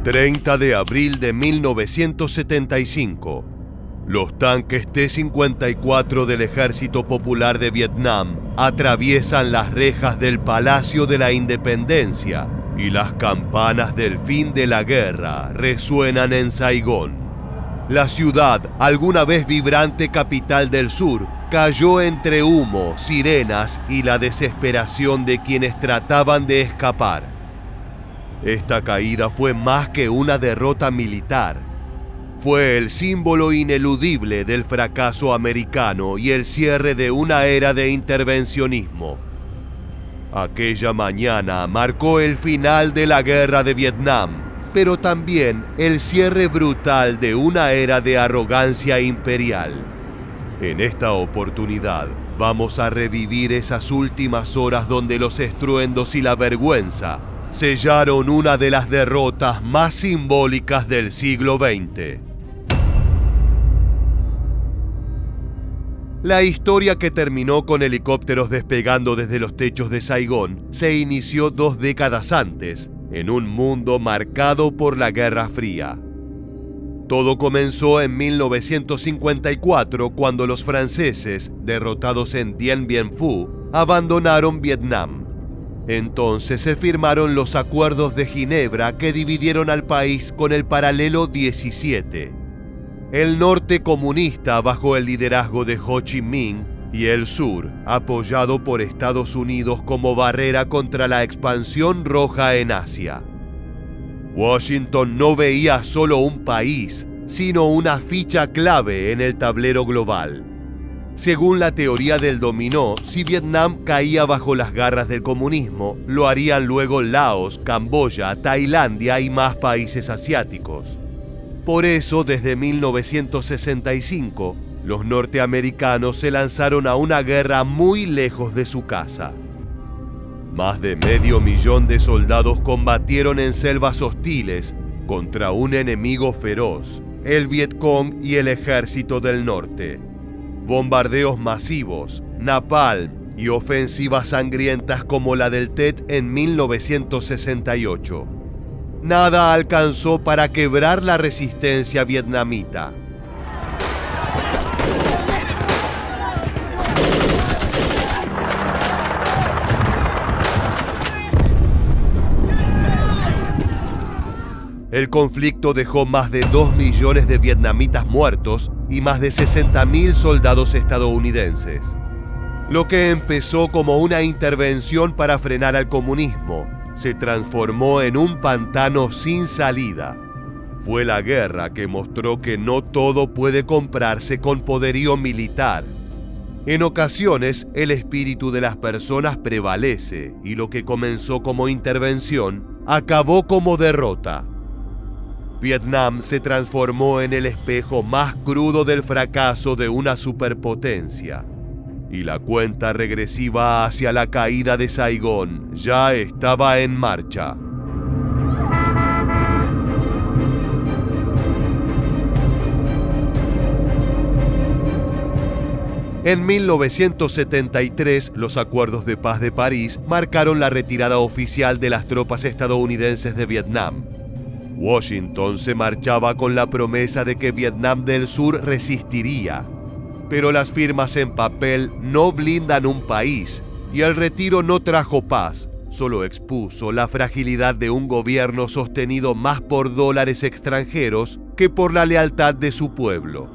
30 de abril de 1975. Los tanques T-54 del Ejército Popular de Vietnam atraviesan las rejas del Palacio de la Independencia y las campanas del fin de la guerra resuenan en Saigón. La ciudad, alguna vez vibrante capital del sur, cayó entre humo, sirenas y la desesperación de quienes trataban de escapar. Esta caída fue más que una derrota militar. Fue el símbolo ineludible del fracaso americano y el cierre de una era de intervencionismo. Aquella mañana marcó el final de la guerra de Vietnam, pero también el cierre brutal de una era de arrogancia imperial. En esta oportunidad, vamos a revivir esas últimas horas donde los estruendos y la vergüenza sellaron una de las derrotas más simbólicas del siglo XX. La historia que terminó con helicópteros despegando desde los techos de Saigón se inició 2 décadas antes, en un mundo marcado por la Guerra Fría. Todo comenzó en 1954 cuando los franceses, derrotados en Dien Bien Phu, abandonaron Vietnam. Entonces se firmaron los Acuerdos de Ginebra que dividieron al país con el paralelo 17. El norte comunista bajo el liderazgo de Ho Chi Minh y el sur apoyado por Estados Unidos como barrera contra la expansión roja en Asia. Washington no veía solo un país, sino una ficha clave en el tablero global. Según la teoría del dominó, si Vietnam caía bajo las garras del comunismo, lo harían luego Laos, Camboya, Tailandia y más países asiáticos. Por eso, desde 1965, los norteamericanos se lanzaron a una guerra muy lejos de su casa. Más de 500,000 de soldados combatieron en selvas hostiles contra un enemigo feroz, el Vietcong y el Ejército del Norte. Bombardeos masivos, napalm y ofensivas sangrientas como la del Tet en 1968. Nada alcanzó para quebrar la resistencia vietnamita. El conflicto dejó más de 2 millones de vietnamitas muertos y más de 60,000 soldados estadounidenses. Lo que empezó como una intervención para frenar al comunismo se transformó en un pantano sin salida. Fue la guerra que mostró que no todo puede comprarse con poderío militar. En ocasiones, el espíritu de las personas prevalece y lo que comenzó como intervención acabó como derrota. Vietnam se transformó en el espejo más crudo del fracaso de una superpotencia. Y la cuenta regresiva hacia la caída de Saigón ya estaba en marcha. En 1973, los Acuerdos de Paz de París marcaron la retirada oficial de las tropas estadounidenses de Vietnam. Washington se marchaba con la promesa de que Vietnam del Sur resistiría. Pero las firmas en papel no blindan un país y el retiro no trajo paz, solo expuso la fragilidad de un gobierno sostenido más por dólares extranjeros que por la lealtad de su pueblo.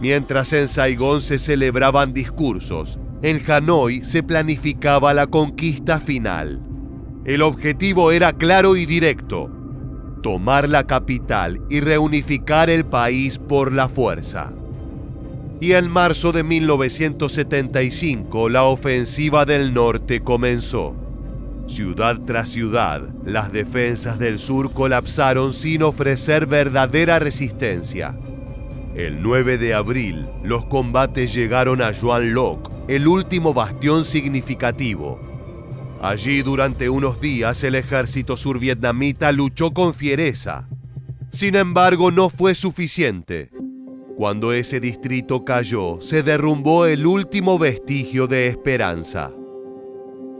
Mientras en Saigón se celebraban discursos, en Hanoi se planificaba la conquista final. El objetivo era claro y directo: tomar la capital y reunificar el país por la fuerza. Y en marzo de 1975 la ofensiva del norte comenzó. Ciudad tras ciudad, las defensas del sur colapsaron sin ofrecer verdadera resistencia. El 9 de abril, los combates llegaron a Xuan Loc, el último bastión significativo. Allí, durante unos días, el ejército survietnamita luchó con fiereza. Sin embargo, no fue suficiente. Cuando ese distrito cayó, se derrumbó el último vestigio de esperanza.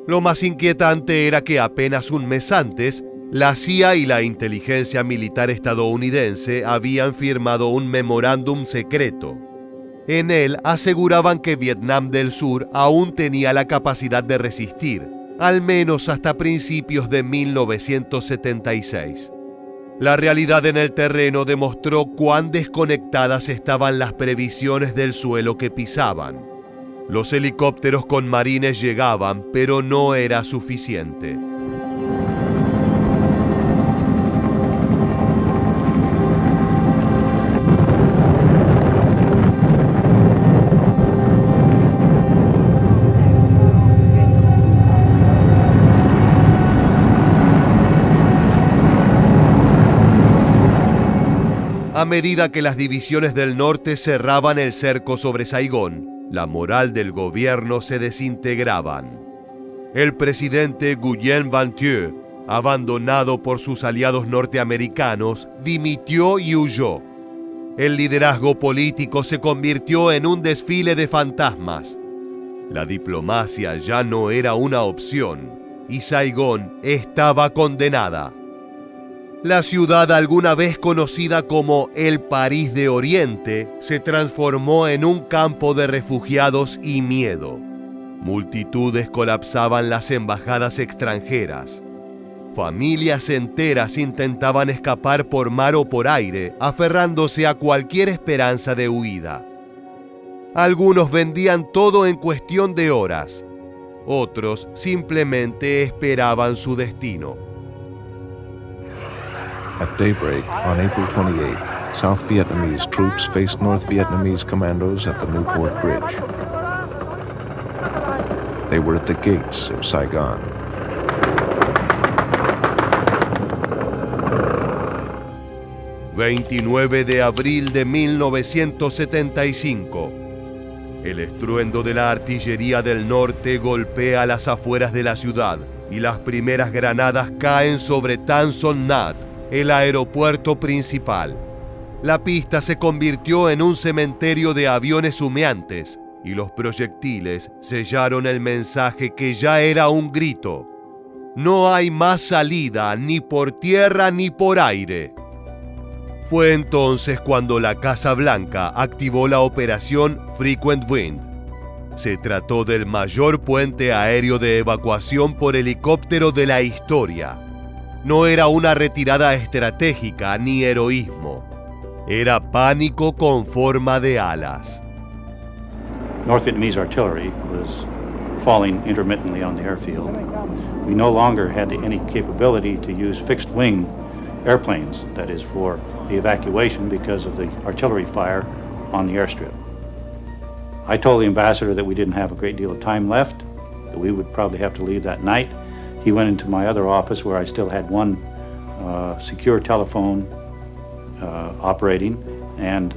Lo más inquietante era que apenas un mes antes, La CIA y la inteligencia militar estadounidense habían firmado un memorándum secreto. En él aseguraban que Vietnam del Sur aún tenía la capacidad de resistir, al menos hasta principios de 1976. La realidad en el terreno demostró cuán desconectadas estaban las previsiones del suelo que pisaban. Los helicópteros con marines llegaban, pero no era suficiente. A medida que las divisiones del norte cerraban el cerco sobre Saigón, la moral del gobierno se desintegraba. El presidente Nguyen Van Thieu, abandonado por sus aliados norteamericanos, dimitió y huyó. El liderazgo político se convirtió en un desfile de fantasmas. La diplomacia ya no era una opción y Saigón estaba condenada. La ciudad, alguna vez conocida como el París de Oriente, se transformó en un campo de refugiados y miedo. Multitudes colapsaban las embajadas extranjeras. Familias enteras intentaban escapar por mar o por aire, aferrándose a cualquier esperanza de huida. Algunos vendían todo en cuestión de horas. Otros simplemente esperaban su destino. At daybreak on April 28th, South Vietnamese troops faced North Vietnamese commandos at the Newport Bridge. They were at the gates of Saigon. ...29 de abril de 1975... El estruendo de la artillería del norte golpea las afueras de la ciudad... ...y las primeras granadas caen sobre Tan Son Nhat, el aeropuerto principal. La pista se convirtió en un cementerio de aviones humeantes y los proyectiles sellaron el mensaje que ya era un grito. No hay más salida ni por tierra ni por aire. Fue entonces cuando la Casa Blanca activó la operación Frequent Wind. Se trató del mayor puente aéreo de evacuación por helicóptero de la historia. No era una retirada estratégica ni heroísmo. Era pánico con forma de alas. North Vietnamese artillery was falling intermittently on the airfield. We no longer had any capability to use fixed-wing airplanes, that is, for the evacuation because of the artillery fire on the airstrip. I told the ambassador that we didn't have a great deal of time left, that we would probably have to leave that night. He went into my other office where I still had one secure telephone operating, and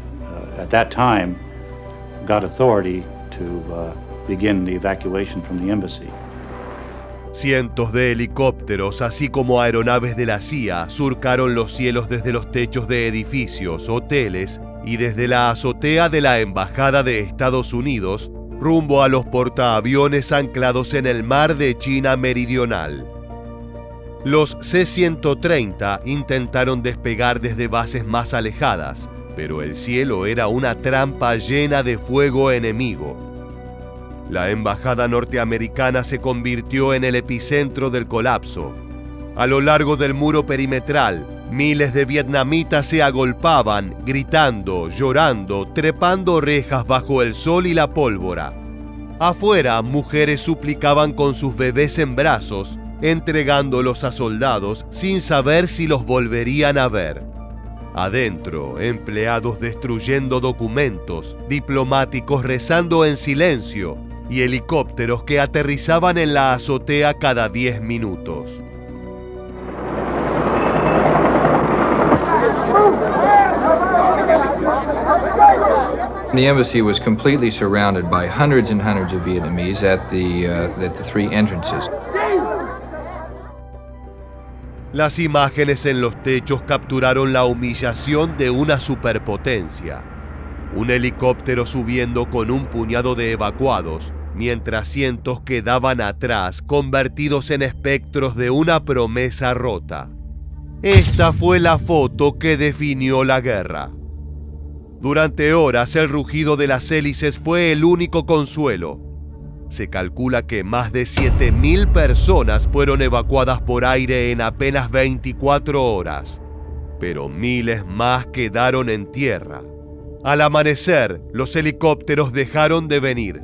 at that time got authority to begin the evacuation from the embassy. Cientos de helicópteros, así como aeronaves de la CIA, surcaron los cielos desde los techos de edificios, hoteles y desde la azotea de la Embajada de Estados Unidos rumbo a los portaaviones anclados en el mar de China Meridional. Los C-130 intentaron despegar desde bases más alejadas, pero el cielo era una trampa llena de fuego enemigo. La embajada norteamericana se convirtió en el epicentro del colapso. A lo largo del muro perimetral, miles de vietnamitas se agolpaban, gritando, llorando, trepando rejas bajo el sol y la pólvora. Afuera, mujeres suplicaban con sus bebés en brazos, entregándolos a soldados sin saber si los volverían a ver. Adentro, empleados destruyendo documentos, diplomáticos rezando en silencio y helicópteros que aterrizaban en la azotea cada 10 minutos. The embassy was completely surrounded by hundreds and hundreds of Vietnamese at the three entrances. Las imágenes en los techos capturaron la humillación de una superpotencia. Un helicóptero subiendo con un puñado de evacuados, mientras cientos quedaban atrás, convertidos en espectros de una promesa rota. Esta fue la foto que definió la guerra. Durante horas el rugido de las hélices fue el único consuelo. Se calcula que más de 7.000 personas fueron evacuadas por aire en apenas 24 horas, pero miles más quedaron en tierra. Al amanecer, los helicópteros dejaron de venir.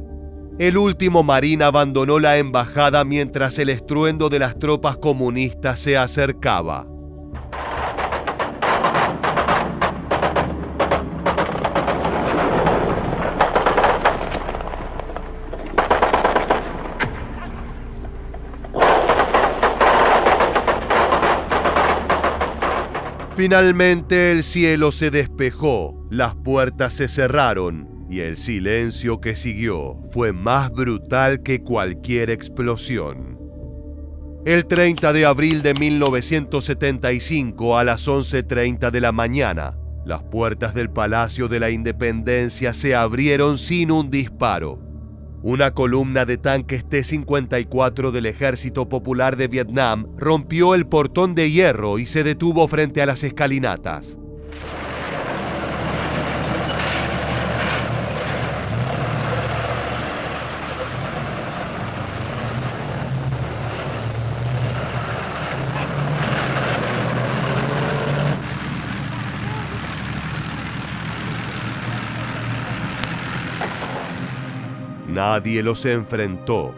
El último marín abandonó la embajada mientras el estruendo de las tropas comunistas se acercaba. Finalmente el cielo se despejó, las puertas se cerraron y el silencio que siguió fue más brutal que cualquier explosión. El 30 de abril de 1975 a las 11:30 de la mañana, las puertas del Palacio de la Independencia se abrieron sin un disparo. Una columna de tanques T-54 del Ejército Popular de Vietnam rompió el portón de hierro y se detuvo frente a las escalinatas. Nadie los enfrentó.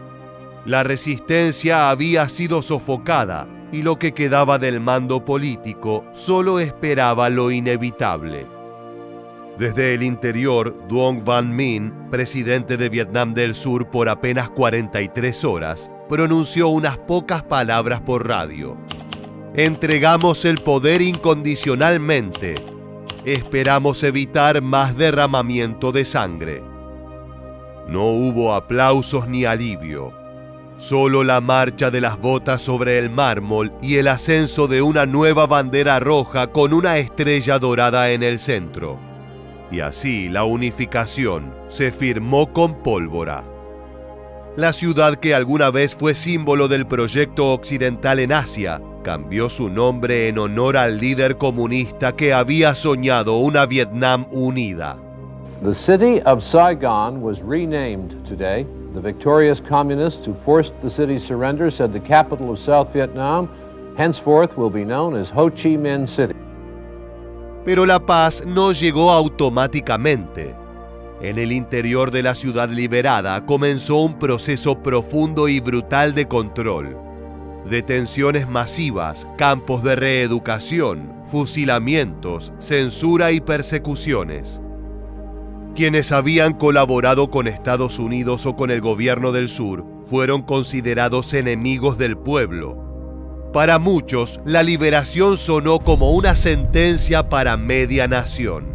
La resistencia había sido sofocada y lo que quedaba del mando político solo esperaba lo inevitable. Desde el interior, Duong Van Minh, presidente de Vietnam del Sur por apenas 43 horas, pronunció unas pocas palabras por radio. Entregamos el poder incondicionalmente. Esperamos evitar más derramamiento de sangre. No hubo aplausos ni alivio, solo la marcha de las botas sobre el mármol y el ascenso de una nueva bandera roja con una estrella dorada en el centro. Y así la unificación se firmó con pólvora. La ciudad que alguna vez fue símbolo del proyecto occidental en Asia, cambió su nombre en honor al líder comunista que había soñado una Vietnam unida. The city of Saigon was renamed today. The victorious communists who forced the city's surrender said the capital of South Vietnam henceforth will be known as Ho Chi Minh City. Pero la paz no llegó automáticamente. En el interior de la ciudad liberada comenzó un proceso profundo y brutal de control. Detenciones masivas, campos de reeducación, fusilamientos, censura y persecuciones. Quienes habían colaborado con Estados Unidos o con el gobierno del sur fueron considerados enemigos del pueblo. Para muchos, la liberación sonó como una sentencia para media nación.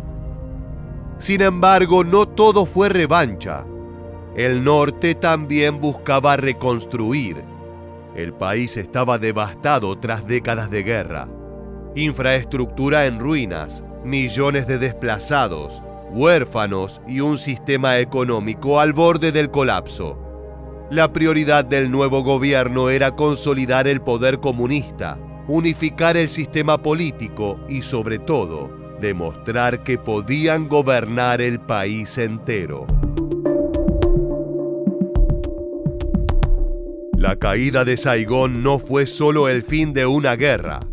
Sin embargo, no todo fue revancha. El norte también buscaba reconstruir. El país estaba devastado tras décadas de guerra. Infraestructura en ruinas, millones de desplazados, huérfanos y un sistema económico al borde del colapso. La prioridad del nuevo gobierno era consolidar el poder comunista, unificar el sistema político y, sobre todo, demostrar que podían gobernar el país entero. La caída de Saigón no fue solo el fin de una guerra,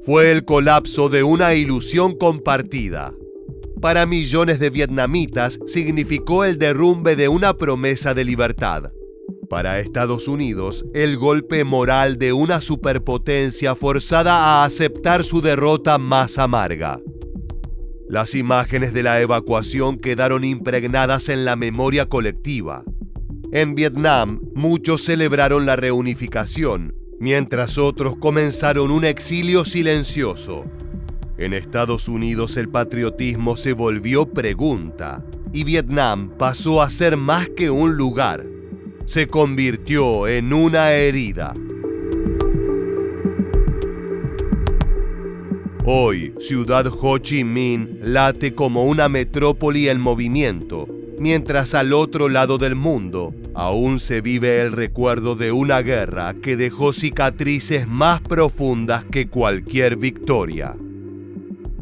fue el colapso de una ilusión compartida. Para millones de vietnamitas significó el derrumbe de una promesa de libertad. Para Estados Unidos, el golpe moral de una superpotencia forzada a aceptar su derrota más amarga. Las imágenes de la evacuación quedaron impregnadas en la memoria colectiva. En Vietnam, muchos celebraron la reunificación, mientras otros comenzaron un exilio silencioso. En Estados Unidos el patriotismo se volvió pregunta y Vietnam pasó a ser más que un lugar. Se convirtió en una herida. Hoy, Ciudad Ho Chi Minh late como una metrópoli en movimiento, mientras al otro lado del mundo, aún se vive el recuerdo de una guerra que dejó cicatrices más profundas que cualquier victoria.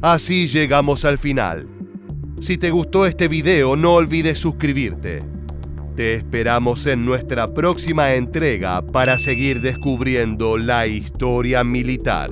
Así llegamos al final. Si te gustó este video, no olvides suscribirte. Te esperamos en nuestra próxima entrega para seguir descubriendo la historia militar.